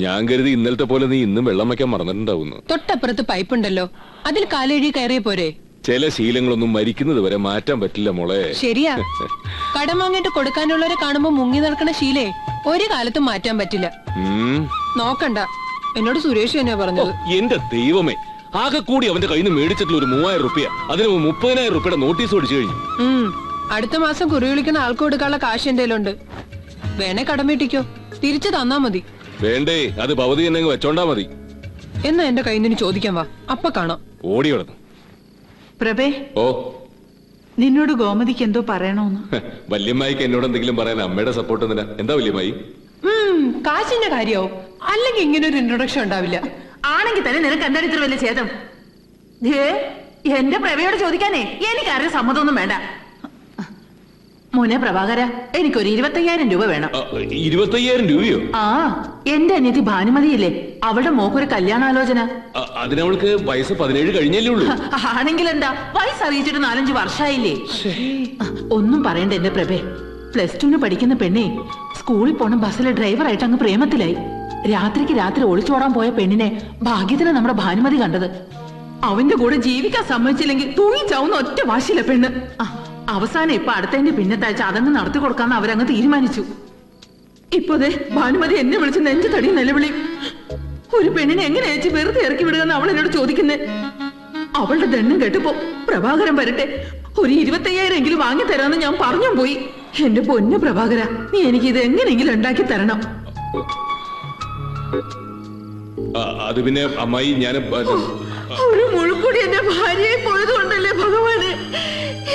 ഞാൻ കരുതി ഇന്നലത്തെ പോലെ നീ ഇന്നും വെള്ളം വയ്ക്കാൻ മറന്നിട്ടുണ്ടാവുന്നു. തൊട്ടപ്പുറത്ത് പൈപ്പ് ഉണ്ടല്ലോ, അതിൽ കാലെഴുതി കയറിയ പോരെ. ചില ശീലങ്ങളൊന്നും മരിക്കുന്നത് വരെ മാറ്റാൻ പറ്റില്ല മോളെ. ശരിയാ, കടം വാങ്ങിട്ട് കൊടുക്കാനുള്ളവരെ കാണുമ്പോ മുങ്ങി നടക്കണ ശീലേ ഒരു കാലത്തും മാറ്റാൻ പറ്റില്ല. നോക്കണ്ട, എന്നോട് സുരേഷ് തന്നെയാ പറഞ്ഞത്. എന്റെ ദൈവമേ, ആകെ കൂടി അവന്റെ കയ്യിൽ നിന്ന് മേടിച്ചിട്ടുള്ള ഒരു 3000 രൂപ, അതിന് 30,000 രൂപയുടെ നോട്ടീസ് ഓടിച്ചു കഴിഞ്ഞു. അടുത്ത മാസം കുറി വിളിക്കുന്ന ആൾക്ക് കൊടുക്കാനുള്ള കാശ് എന്റെ ഉണ്ട്. വേണേ കടം വീട്ടിക്കോ, തിരിച്ചു തന്നാ മതി. വേണ്ടേ, അത് ഭവതി എന്നെ വെച്ചോണ്ടാ മതി. എന്നാ എന്റെ കയ്യിൽ നിന്ന് ചോദിക്കാൻ വാ, അപ്പൊ കാണാം. ഓടി കിടന്നു. പ്രഭേ, ഓ, നിന്നോട് ഗോമതിക്ക് എന്തോ പറയണോന്ന്. വല്യമ്മായിക്ക് എന്നോട് എന്തെങ്കിലും പറയാൻ അമ്മയുടെ സപ്പോർട്ട് എന്തിനാ? എന്താ വല്യമ്മായി? കാശിന്റെ കാര്യോ? അല്ലെങ്കിൽ ഇങ്ങനെ ഒരു ഇൻട്രൊഡക്ഷൻ ഉണ്ടാവില്ല. ആണെങ്കിൽ തന്നെ നിനക്ക് എന്താണ് ഇത്ര വലിയ ഛേദം? എന്റെ പ്രഭയോട് ചോദിക്കാനേ എനിക്കാരും സമ്മതമൊന്നും വേണ്ട. മോനെ പ്രഭാകര, എനിക്കൊരു 25,000 രൂപ വേണം. 25,000 രൂപയോ? ആ, എന്റെ അനിയത്തി ഭാനുമതിയില്ലേ, അവളുടെ മോക്കൊരു കല്യാണാലോചന. അതിനവൾക്ക് വയസ്സ് 17 കഴിഞ്ഞല്ലേ ഉള്ളൂ. ആണെങ്കിൽ എന്താ, വയസ്സ് അറിയിച്ചിട്ട് 4-5 വർഷമായില്ലേ. ഒന്നും പറയണ്ട എന്റെ പ്രഭേ. +2 പഠിക്കുന്ന പെണ്ണെ സ്കൂളിൽ പോണ ബസ്സിലെ ഡ്രൈവറായിട്ട് അങ്ങ് പ്രേമത്തിലായി. രാത്രിക്ക് രാത്രി ഒളിച്ചോടാൻ പോയ പെണ്ണിനെ ഭാഗ്യത്തിന് നമ്മുടെ ഭാനുമതി കണ്ടത്. അവന്റെ കൂടെ ജീവിക്കാൻ സമ്മതിച്ചില്ലെങ്കിൽ തൂങ്ങിച്ചാവുന്ന ഒറ്റ വാശിയില്ല പെണ്ണ്. അവസാനം ഇപ്പൊ അടുത്തതിന്റെ പിന്നത്താഴ്ച അതങ്ങ് നടത്തി കൊടുക്കാന്ന് അവരങ്ങ് തീരുമാനിച്ചു. ഇപ്പോഴേ ഭാനുമതി എന്നെ വിളിച്ച് നെഞ്ചു തടി നിലവിളി. ഒരു പെണ്ണിനെ എങ്ങനെ അയച്ച് വെറുതെ ഇറക്കി വിടുകയെന്ന് അവൾ എന്നോട് ചോദിക്കുന്നേ. അവളുടെ ദണ്ണം കേട്ടപ്പോ പ്രഭാകരൻ വരട്ടെ, ഒരു 25,000 എങ്കിലും വാങ്ങിത്തരാന്ന് ഞാൻ പറഞ്ഞു പോയി. എന്റെ പൊന്നു പ്രഭാകര, നീ എനിക്ക് ഇത് എങ്ങനെയെങ്കിലും ഉണ്ടാക്കി തരണം. അത് പിന്നെ അമ്മായി, ഞാൻ ഒരു മുഴുക്കൂടി എന്റെ ഭാര്യയെ പോയതുകൊണ്ടല്ലേ ഭഗവാന്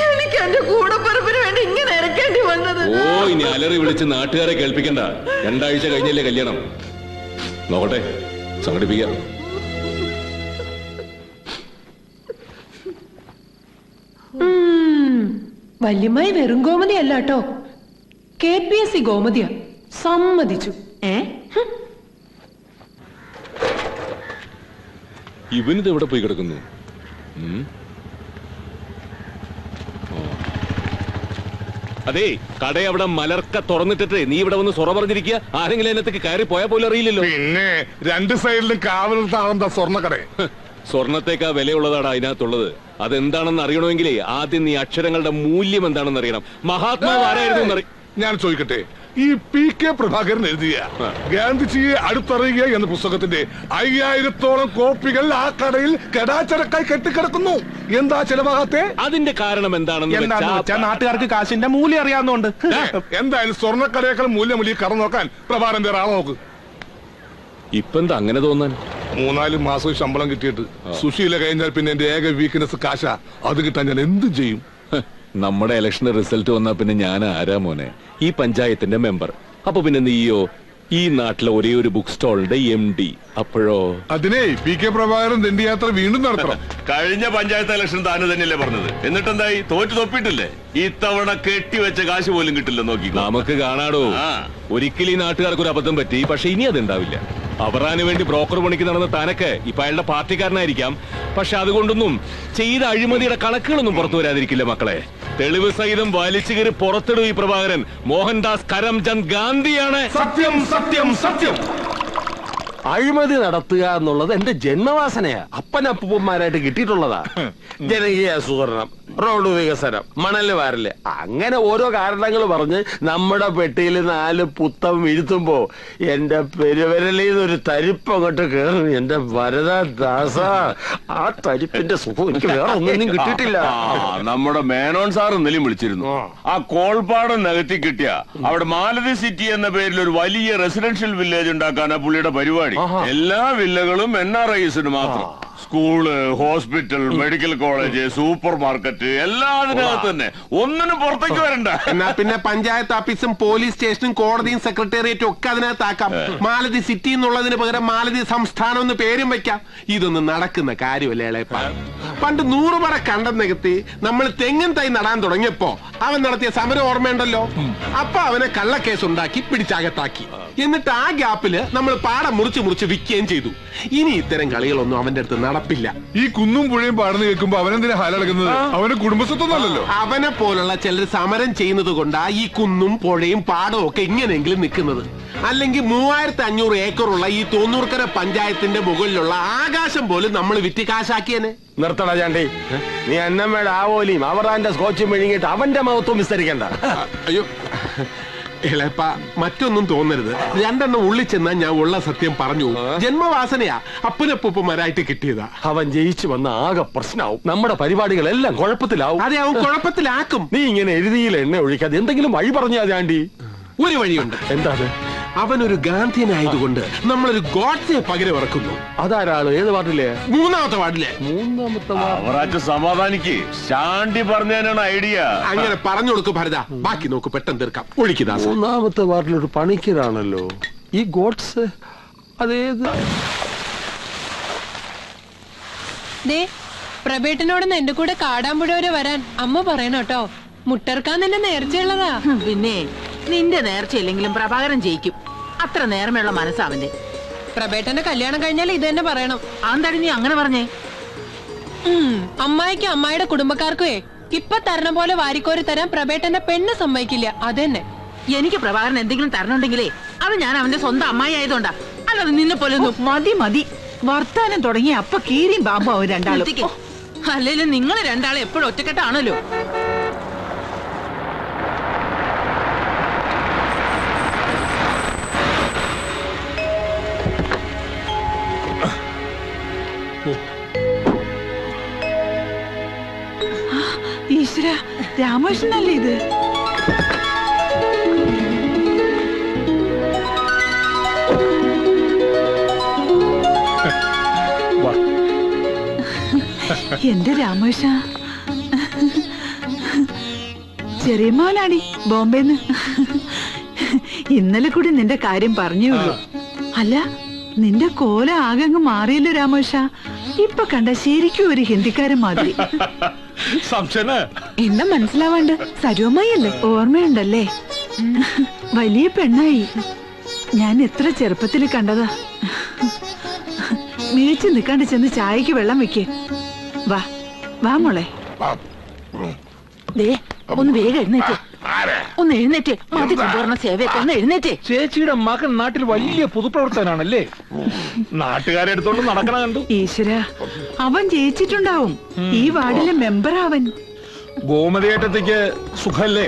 എനിക്ക് എന്റെ കൂടപ്പറപ്പിന് വേണ്ടി ഇങ്ങനെ ഇറക്കേണ്ടി വന്നത്. ഓ, ഇനി അലറി വിളിച്ച് നാട്ടുകാരെ കേൾപ്പിക്കണ്ട. 2 ആഴ്ച കഴിഞ്ഞല്ലേ കല്യാണം. നോക്കട്ടെ, സംഘടിപ്പിക്കാം. വല്യമ്മായി വെറും ഗോമതി അല്ലാട്ടോ, KPSC ഗോമതിയാ. സമ്മതിച്ചു. ഇവനിത് എവിടെ പോയി കിടക്കുന്നു? അതെ, കട അവിടെ മലർക്ക തുറന്നിട്ടിട്ട് നീ ഇവിടെ വന്ന് സൊറ പറഞ്ഞിരിക്കുക. ആരെങ്കിലും അതിനകത്തേക്ക് കയറി പോയാൽ പോലും അറിയില്ലല്ലോ. പിന്നെ 2 സൈഡിലും കാവൽ സ്വർണ്ണക്കട. സ്വർണത്തേക്കാ വിലയുള്ളതാണ് അതിനകത്തുള്ളത്. അതെന്താണെന്ന് അറിയണമെങ്കിലേ ആദ്യം നീ അക്ഷരങ്ങളുടെ മൂല്യം എന്താണെന്ന് അറിയണം. മഹാത്മാവ് ആരായിരുന്നു? ഞാൻ ചോദിക്കട്ടെ, ഈ PK പ്രഭാകരൻ എഴുതിയ ഗാന്ധിജിയെ അടുത്തറിയുക എന്ന പുസ്തകത്തിന്റെ 5000-ഓളം കോപ്പികൾ ആ കടയിൽ കെടാച്ചടക്കായി കെട്ടിക്കിടക്കുന്നു. എന്താ ചെലവാകാത്തെ? അതിന്റെ കാരണം എന്താണെന്ന് നാട്ടുകാർക്ക് കാശിന്റെ മൂല്യം അറിയാവുന്നതുകൊണ്ട്. എന്തായാലും സ്വർണ്ണക്കടയേക്കാൾ മൂല്യം കറ നോക്കാൻ പ്രഭാകരൻ വേറെ ആളെ നോക്ക്. ഇപ്പൊ എന്താ അങ്ങനെ തോന്നാൻ? 3-4 മാസം ശമ്പളം കിട്ടിയിട്ട് സുശീല കഴിഞ്ഞാൽ പിന്നെ എന്റെ ഏക വീക്ക്നെസ് കാശ. അത് കിട്ടാൻ ഞാൻ എന്ത് ചെയ്യും? നമ്മുടെ ഇലക്ഷൻ റിസൾട്ട് വന്നാ പിന്നെ ഞാൻ ആരാ മോനെ? ഈ പഞ്ചായത്തിന്റെ മെമ്പർ. അപ്പൊ പിന്നെ നീയോ ഈ നാട്ടിലെ ഒരേ ഒരു ബുക്ക് സ്റ്റോളിന്റെ MD. അപ്പോഴോ അതിനെ PK പ്രഭാകരൻ ദണ്ഡിയാത്ര വീണ്ടും നടത്തണം. കഴിഞ്ഞ പഞ്ചായത്ത് ഇലക്ഷൻ താന് തന്നെയല്ലേ പറഞ്ഞത്? എന്നിട്ടെന്തായി? തോറ്റു തൊപ്പിട്ടില്ലേ? ഇത്തവണ കെട്ടിവെച്ച കാശ് പോലും കിട്ടില്ല. നോക്കി നമുക്ക് കാണാടോ. ഒരിക്കലും ഈ നാട്ടുകാർക്ക് ഒരു അബദ്ധം പറ്റി, പക്ഷെ ഇനി അതുണ്ടാവില്ല. അവറാന് വേണ്ടി ബ്രോക്കർ പണിക്ക് നടന്ന താനൊക്കെ ഇപ്പൊ അയാളുടെ പാർട്ടിക്കാരനായിരിക്കാം, പക്ഷെ അതുകൊണ്ടൊന്നും ചെയ്ത അഴിമതിയുടെ കണക്കുകളൊന്നും പുറത്തു വരാതിരിക്കില്ല മക്കളെ. തെളിവ് സഹിതം വലിച്ചു കയറി പുറത്തിടും ഈ പ്രഭാകരൻ. മോഹൻദാസ് കരംചന്ദ് ഗാന്ധിയാണ്. സത്യം സത്യം സത്യം. അഴിമതി നടത്തുക എന്നുള്ളത് എന്റെ ജന്മവാസനയാ. അപ്പനപ്പൂപ്പന്മാരായിട്ട് കിട്ടിയിട്ടുള്ളതാ. ജനകീയ ആസൂത്രണം, റോഡ് വികസനം, മണല് വാരല്, അങ്ങനെ ഓരോ കാരണങ്ങൾ പറഞ്ഞ് നമ്മുടെ പെട്ടിയിൽ 4 പുത്തം വീഴ്ത്തുമ്പോ എന്റെ പെരുവരലിൽ നിന്നൊരു തരിപ്പ് അങ്ങോട്ട് കേറും. എന്റെ വരദാസ, ആ തരിപ്പിന്റെ സുഖം എനിക്ക് വേറെ ഒന്നും കിട്ടിയിട്ടില്ല. നമ്മുടെ മേനോൻ സാർ ഇന്നലെയും വിളിച്ചിരുന്നു. ആ കോൾപ്പാടം നികത്തി കിട്ടിയ അവിടെ മാലതി സിറ്റി എന്ന പേരിൽ ഒരു വലിയ റെസിഡൻഷ്യൽ വില്ലേജ് ഉണ്ടാക്കാനാ പുള്ളിയുടെ പരിപാടി. എല്ലാ വില്ലകളും NRIസിന് മാത്രം. School, hospital, medical college, super market എല്ലാം അതിനകത്ത് തന്നെ. ഒന്നിനും പുറത്തേക്ക് വരണ്ട. എന്നാ പിന്നെ പഞ്ചായത്ത് ഓഫീസും പോലീസ് സ്റ്റേഷനും കോടതിയും സെക്രട്ടേറിയറ്റും ഒക്കെ അതിനകത്താക്കാം. മാലതി സിറ്റി എന്നുള്ളതിന് പകരം മാലതി സംസ്ഥാനം എന്ന് പേരും വെക്കാം. ഇതൊന്നും നടക്കുന്ന കാര്യമല്ലേ ഇളയപ്പ? പണ്ട് 100 പറ കണ്ടം നികത്തി നമ്മൾ തെങ്ങൻ തൈ നടാൻ തുടങ്ങിയപ്പോ അവൻ നടത്തിയ സമരം ഓർമ്മയുണ്ടല്ലോ. അപ്പൊ അവനെ കള്ളക്കേസ് ഉണ്ടാക്കി പിടിച്ചകത്താക്കി. എന്നിട്ട് ആ ഗ്യാപ്പില് നമ്മൾ പാടം മുറിച്ച് വിൽക്കുകയും ചെയ്തു. ഇനി ഇത്തരം കളികളൊന്നും അവന്റെ അടുത്ത് നടപ്പില്ല. ഈ കുന്നും പുഴയും പാടുന്ന കേൾക്കുമ്പോ അവനെന്തിനാ ഹാലടക്കുന്നത്? അവന് കുടുംബസ്വത്തൊന്നല്ലോ. അവനെ പോലുള്ള ചിലർ സമരം ചെയ്യുന്നത് കൊണ്ടാ ഈ കുന്നും പുഴയും പാടവും ഒക്കെ ഇങ്ങനെയെങ്കിലും നിൽക്കുന്നത്. അല്ലെങ്കിൽ 3500 ഏക്കറുള്ള ഈ തോന്നൂർക്കര പഞ്ചായത്തിന്റെ മുകളിലുള്ള ആകാശം പോലും നമ്മൾ വിറ്റ് കാശാക്കിയനെ. നിർത്തടാ ചാണ്ടി, നീ അന്നമ്മയുടെ ആവോലിയും അവറാന്റെ സ്കോച്ചും മെഴുകിയിട്ട് അവന്റെ മഹത്വം വിസ്തരിക്കണ്ട. അയ്യോ ഇളയപ്പ, മറ്റൊന്നും തോന്നരുത്. 2 എണ്ണം ഉള്ളിൽ ചെന്നാ ഞാൻ ഉള്ള സത്യം പറഞ്ഞു. ജന്മവാസനയാ, അപ്പനപ്പൊപ്പന്മാരായിട്ട് കിട്ടിയതാ. അവൻ ജയിച്ചു വന്ന ആകെ പ്രശ്നമാവും. നമ്മുടെ പരിപാടികളെല്ലാം കുഴപ്പത്തിലാവും. അതെ, അവൻ കുഴപ്പത്തിലാക്കും. നീ ഇങ്ങനെ എഴുതിയിൽ എണ്ണ ഒഴിക്കാതെ എന്തെങ്കിലും വഴി പറഞ്ഞാ ചാണ്ടി. ഒരു വഴിയുണ്ട്. എന്താ അത്? അവനൊരു ഗാന്ധിയനായതുകൊണ്ട് നമ്മളൊരു ഗോഡ്സെ പകരം ഇറക്കുന്നു. അതാരാള്? ഏത് വാർഡിലെ? 3ാമത്തെ വാർഡിലെ. 3ാമത്തെ അവറാച്ച സമാധാനിക്ക്. ശാണ്ടി പറഞ്ഞതിനാണ് ഐഡിയ. അങ്ങനെ പറഞ്ഞു കൊടുക്കും ഭരത. ബാക്കി നോക്ക്, പെട്ടെന്ന് തീർക്കാം. ഒഴിക്കുന്നതാ. 3ാമത്തെ വാർഡിലൊരു പണിക്കരാണല്ലോ ഈ ഗോഡ്സ്. അതേത്? ദേ, പ്രബേട്ടനോടൊന്ന് എന്റെ കൂടെ കാടാമ്പുഴ വരെ വരാൻ അമ്മ പറയണോട്ടോ. മുട്ടർക്കാൻ തന്നെ നേർച്ചയുള്ളതാ. പിന്നെ നിന്റെ നേർച്ചയില്ലെങ്കിലും പ്രഭാകരൻ ജയിക്കും. അത്ര നേർമയുള്ള മനസ്സാവന്റെ. പ്രബേട്ടന്റെ കല്യാണം കഴിഞ്ഞാൽ ഇത് തന്നെ പറയണം. അതെന്താടി നീ അങ്ങനെ പറഞ്ഞേ? അമ്മായിക്കും അമ്മായിയുടെ കുടുംബക്കാർക്കുവേ ഇപ്പൊ തരണം പോലെ വാരിക്കോരി തരാൻ പ്രബേട്ടന്റെ പെണ്ണ് സമ്മതിക്കില്ല. അതെന്നെ. എനിക്ക് പ്രഭാകരൻ എന്തെങ്കിലും തരണുണ്ടെങ്കിലേ അത് ഞാൻ അവന്റെ സ്വന്തം അമ്മായി ആയതുകൊണ്ടാ. അല്ലാതെ നിന്നെ പോലെ മതി മതി വർത്താനം തുടങ്ങി അപ്പൊ കീരിയും ബാമ്പാവും രണ്ടാളും. അല്ലേലും നിങ്ങൾ രണ്ടാളും എപ്പോഴും ഒറ്റക്കെട്ടാണല്ലോ. ഈശ്വര, രാമകൃഷ്ണനല്ലേ ഇത്? എന്റെ രാമകൃഷ്ണ, ചെറിയ മോനാടി ബോംബെന്ന്. ഇന്നലെ കൂടി നിന്റെ കാര്യം പറഞ്ഞുള്ളൂ. അല്ല, നിന്റെ കോല ആകെ അങ്ങ് മാറിയല്ലോ രാമകൃഷ്ണ. ഇപ്പൊ കണ്ട ശരിക്കും ഒരു ഹിന്ദിക്കാരൻ മാതിരി. എന്നെ മനസ്സിലാവാണ്ട് സരോമയല്ലേ? ഓർമ്മയുണ്ടല്ലേ? വലിയ പെണ്ണായി. ഞാൻ എത്ര ചെറുപ്പത്തിൽ കണ്ടതാ. മിഴിച്ചു നിൽക്കാണ്ട് ചെന്ന് ചായക്ക് വെള്ളം വെക്ക്. വാ വാ മോളെ. ഒന്ന് വേഗം എഴുന്നേറ്റ്. ഒന്ന് എഴുന്നേറ്റ്. മതി കൊണ്ടുവരണ സേവയൊക്കെ ഒന്ന് എഴുന്നേറ്റ്. ചേച്ചിയുടെ മകൻ നാട്ടിൽ വലിയ പൊതുപ്രവർത്തനാണല്ലേ? നാട്ടുകാരെ എടുത്തോണ്ട് നടക്കണ കണ്ടു. ഈശ്വര, അവൻ ജയിച്ചിട്ടുണ്ടാവും. ഈ വാർഡിലെ മെമ്പർ അവൻ. ഗോമതിയേട്ടത്തേക്ക് സുഖല്ലേ?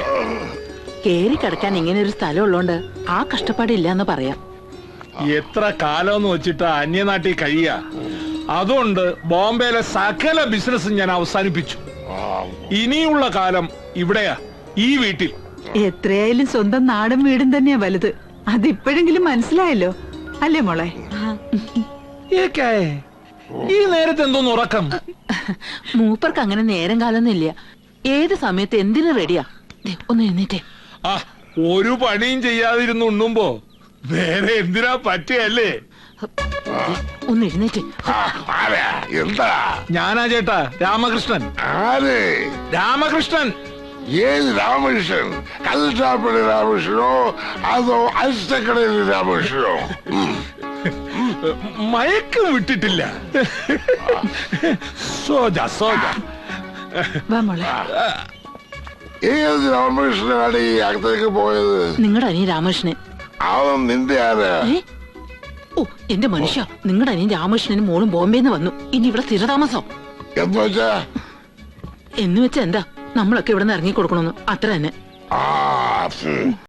കേറി കിടക്കാൻ ഇങ്ങനെ ഒരു സ്ഥലം ഉള്ളോണ്ട് ആ കഷ്ടപ്പാടില്ല എന്ന് പറയാം. എത്ര കാലം വെച്ചിട്ട് അന്യനാട്ടിൽ കഴിയ. അതുകൊണ്ട് ബോംബെയിലെ സകല ബിസിനസ്സും ഞാൻ അവസാനിപ്പിച്ചു. ഇനിയുള്ള കാലം ഇവിടെയാ, ഈ വീട്ടിൽ. എത്രയായാലും സ്വന്തം നാടും വീടും തന്നെയാ വലുത്. അതിപ്പോഴെങ്കിലും മനസ്സിലായല്ലോ അല്ലേ മോളെ? ഈ നേരത്തെ എന്തോന്ന് ഉറക്കം? മൂപ്പർക്ക് അങ്ങനെ നേരം കാലൊന്നും ഇല്ല. ഏത് സമയത്ത് എന്തിനു റെഡിയാ. ഒന്ന് എഴുന്നേറ്റേ. ആ, ഒരു പണിയും ചെയ്യാതിരുന്ന് ഉണ്ണുമ്പോ വേറെ എന്തിനാ പറ്റിയല്ലേ? ഒന്ന് എഴുന്നേറ്റ്. എന്താ? ഞാനാ ചേട്ടാ, രാമകൃഷ്ണൻ. ആര്? രാമകൃഷ്ണൻ. ഏത് രാമകൃഷ്ണൻ? കല്ലാപ്പള്ളി രാമകൃഷ്ണനോ അതോ അരിസ്റ്റക്കടയിൽ രാമകൃഷ്ണനോ? മയക്കം വിട്ടിട്ടില്ല. സോജ സോജ. വാ മോളെ. ഏത് രാമകൃഷ്ണനാണ് ഈ അകത്തേക്ക് പോയത്? നിങ്ങളുടെ അനിയൻ രാമകൃഷ്ണൻ. അവൻ നിന്റെ ആരാ? ഓ എന്റെ മനുഷ്യ, നിങ്ങളുടെ അനിയൻ രാമകൃഷ്ണനും മോളും ബോംബെന്ന് വന്നു. ഇനി ഇവിടെ സ്ഥിരതാമസം. എന്ന് വെച്ചാ എന്താ, നമ്മളൊക്കെ ഇവിടെ നിന്ന് ഇറങ്ങി കൊടുക്കണമെന്ന് അത്ര തന്നെ.